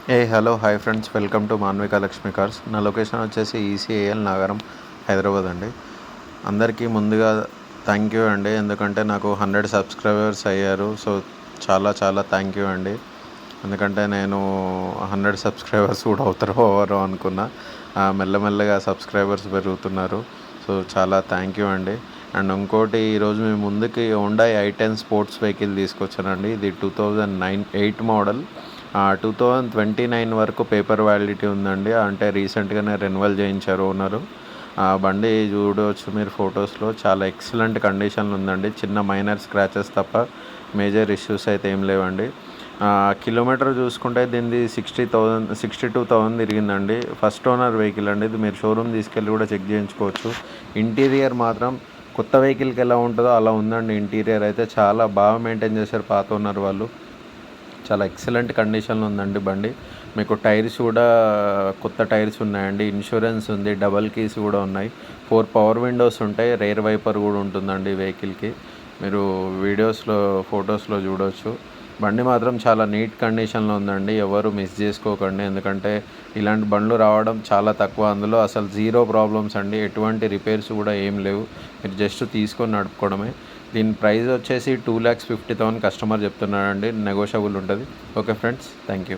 Hello hi friends, welcome to Manvika Lakshmi cars. నా location వచ్చేసి ECIL నగరం, హైదరాబాద్ అండి. అందరికీ ముందుగా థ్యాంక్ యూ అండి, ఎందుకంటే నాకు 100 సబ్స్క్రైబర్స్ అయ్యారు. సో చాలా చాలా థ్యాంక్ యూ అండి. ఎందుకంటే నేను 100 సబ్స్క్రైబర్స్ కూడా అవుతారో అనుకున్నా. మెల్లమెల్లగా సబ్స్క్రైబర్స్ పెరుగుతున్నారు. సో చాలా థ్యాంక్ యూ అండి. అండ్ ఇంకోటి, ఈరోజు మీ ముందుకి హుండాయ్ i10 స్పోర్ట్స్ వెహికల్ తీసుకొచ్చానండి. ఇది 2008 మోడల్. 2029 వరకు పేపర్ వ్యాలిడిటీ ఉందండి. అంటే రీసెంట్గానే రెన్యువల్ చేయించారు ఓనరు. బండి చూడవచ్చు మీరు ఫొటోస్లో, చాలా ఎక్సలెంట్ కండిషన్లో ఉందండి. చిన్న మైనర్ స్క్రాచెస్ తప్ప మేజర్ ఇష్యూస్ అయితే ఏం లేవండి. కిలోమీటర్ చూసుకుంటే దీనిది 62,000 తిరిగిందండి. ఫస్ట్ ఓనర్ వెహికల్ అండి. ఇది మీరు షోరూమ్ తీసుకెళ్ళి కూడా చెక్ చేయించుకోవచ్చు. ఇంటీరియర్ మాత్రం కొత్త వెహికల్కి ఎలా ఉంటుందో అలా ఉందండి. ఇంటీరియర్ అయితే చాలా బాగా మెయింటైన్ చేశారు పాత ఓనర్ వాళ్ళు. చాలా ఎక్సలెంట్ కండిషన్లో ఉందండి బండి. మీకు టైర్స్ కూడా కొత్త టైర్స్ ఉన్నాయండి. ఇన్సూరెన్స్ ఉంది, డబల్ కీస్ కూడా ఉన్నాయి. 4 పవర్ విండోస్ ఉంటాయి. రేర్ వైపర్ కూడా ఉంటుందండి వెహికల్కి. మీరు వీడియోస్లో ఫొటోస్లో చూడవచ్చు. బండి మాత్రం చాలా నీట్ కండిషన్లో ఉందండి. ఎవరు మిస్ చేసుకోకండి, ఎందుకంటే ఇలాంటి బండ్లు రావడం చాలా తక్కువ. అందులో అసలు జీరో ప్రాబ్లమ్స్ అండి. ఎటువంటి రిపేర్స్ కూడా ఏం లేవు. మీరు జస్ట్ తీసుకొని నడుపుకోవడమే. దీని ప్రైస్ వచ్చేసి 2,50,000 కస్టమర్ చెప్తున్నాడండి. నెగోషియబుల్ ఉంటుంది. Okay friends, thank you.